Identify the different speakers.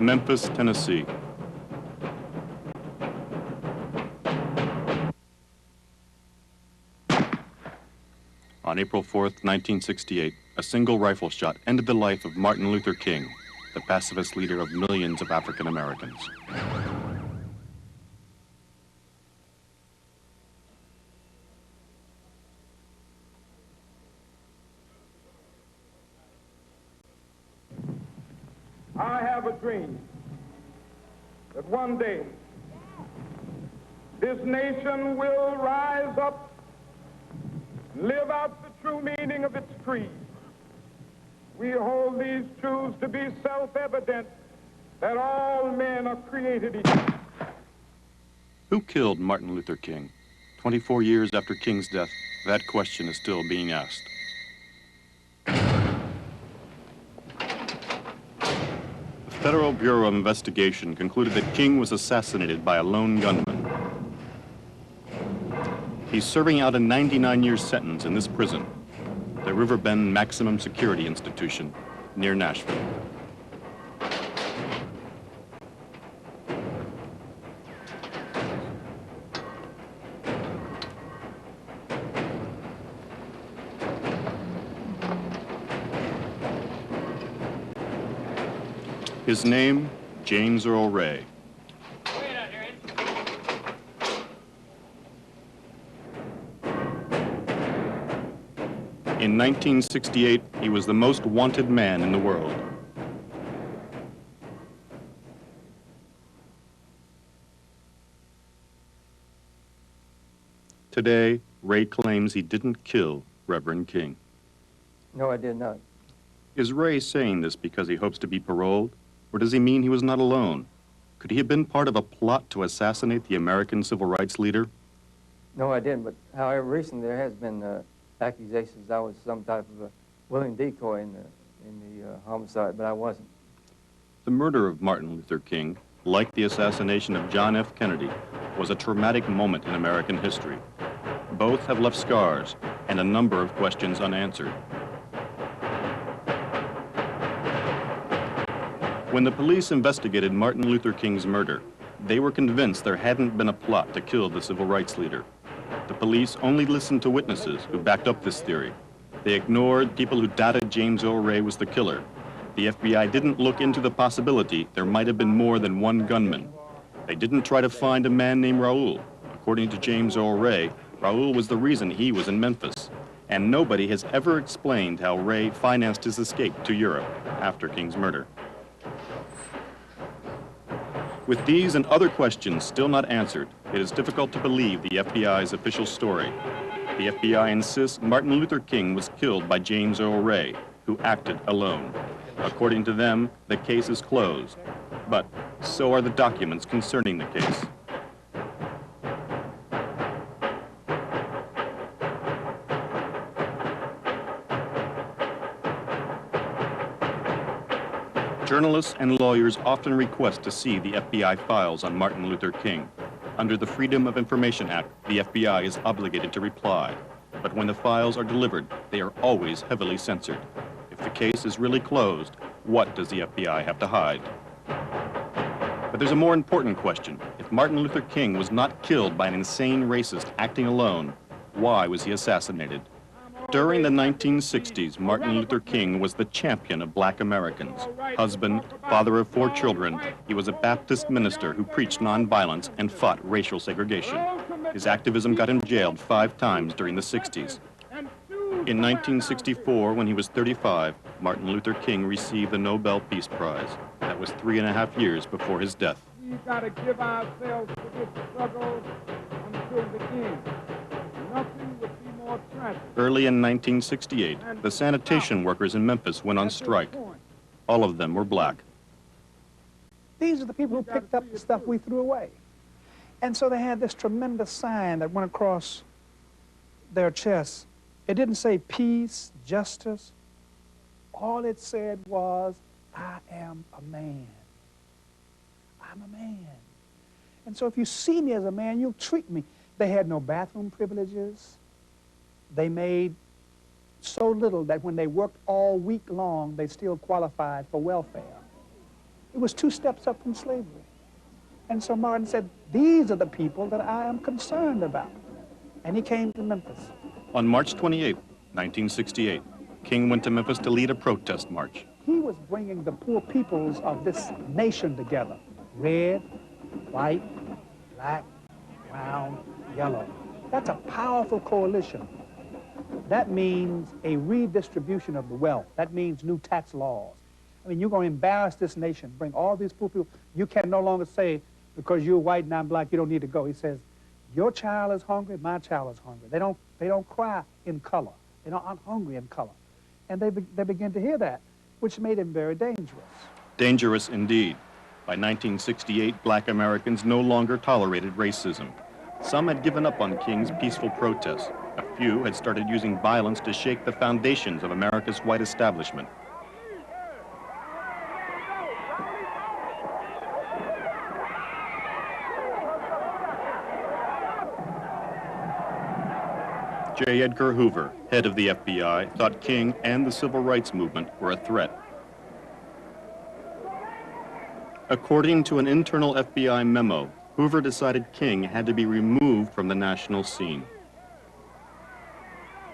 Speaker 1: Memphis, Tennessee. On April 4th, 1968, a single rifle shot ended the life of Martin Luther King, the pacifist leader of millions of African Americans.
Speaker 2: I have a dream that one day this nation will rise up and live out the true meaning of its creed. We hold these truths to be self-evident, that all men are created equal.
Speaker 1: Who killed Martin Luther King? 24 years after King's death, that question is still being asked. The Federal Bureau of Investigation concluded that King was assassinated by a lone gunman. He's serving out a 99-year sentence in this prison, the Riverbend Maximum Security Institution, near Nashville. His name, James Earl Ray. In 1968, he was the most wanted man in the world. Today, Ray claims he didn't kill Reverend King.
Speaker 3: No, I did not.
Speaker 1: Is Ray saying this because he hopes to be paroled, or does he mean he was not alone? Could he have been part of a plot to assassinate the American civil rights leader?
Speaker 3: No, I didn't, but however, recently there has been accusations I was some type of a willing decoy in the homicide, but I wasn't.
Speaker 1: The murder of Martin Luther King, like the assassination of John F. Kennedy, was a traumatic moment in American history. Both have left scars and a number of questions unanswered. When the police investigated Martin Luther King's murder, they were convinced there hadn't been a plot to kill the civil rights leader. The police only listened to witnesses who backed up this theory. They ignored people who doubted James Earl Ray was the killer. The FBI didn't look into the possibility there might have been more than one gunman. They didn't try to find a man named Raoul. According to James Earl Ray, Raoul was the reason he was in Memphis. And nobody has ever explained how Ray financed his escape to Europe after King's murder. With these and other questions still not answered, it is difficult to believe the FBI's official story. The FBI insists Martin Luther King was killed by James Earl Ray, who acted alone. According to them, the case is closed. But so are the documents concerning the case. Journalists and lawyers often request to see the FBI files on Martin Luther King. Under the Freedom of Information Act, the FBI is obligated to reply. But when the files are delivered, they are always heavily censored. If the case is really closed, what does the FBI have to hide? But there's a more important question. If Martin Luther King was not killed by an insane racist acting alone, why was he assassinated? During the 1960s, Martin Luther King was the champion of black Americans. Husband, father of 4 children, he was a Baptist minister who preached nonviolence and fought racial segregation. His activism got him jailed 5 times during the 60s. In 1964, when he was 35, Martin Luther King received the Nobel Peace Prize. That was 3.5 years before his death.
Speaker 2: We've got to give ourselves to this struggle until the end. Nothing would be more tragic.
Speaker 1: Early in 1968, the sanitation workers in Memphis went on strike. All of them were black.
Speaker 4: These are the people who picked up the stuff we threw away. And so they had this tremendous sign that went across their chests. It didn't say peace, justice. All it said was, I am a man. I'm a man. And so if you see me as a man, you'll treat me. They had no bathroom privileges. They made so little that when they worked all week long, they still qualified for welfare. It was 2 steps up from slavery. And so Martin said, these are the people that I am concerned about. And he came to Memphis.
Speaker 1: On March 28, 1968, King went to Memphis to lead a protest march.
Speaker 4: He was bringing the poor peoples of this nation together. Red, white, black, brown, yellow. That's a powerful coalition. That means a redistribution of the wealth. That means new tax laws. I mean, you're going to embarrass this nation, bring all these poor people. You can no longer say, because you're white and I'm black, you don't need to go. He says, your child is hungry, my child is hungry. They don't cry in color. They aren't hungry in color. And they begin to hear that, which made him very dangerous.
Speaker 1: Dangerous indeed. By 1968, black Americans no longer tolerated racism. Some had given up on King's peaceful protests. A few had started using violence to shake the foundations of America's white establishment. J. Edgar Hoover, head of the FBI, thought King and the civil rights movement were a threat. According to an internal FBI memo, Hoover decided King had to be removed from the national scene.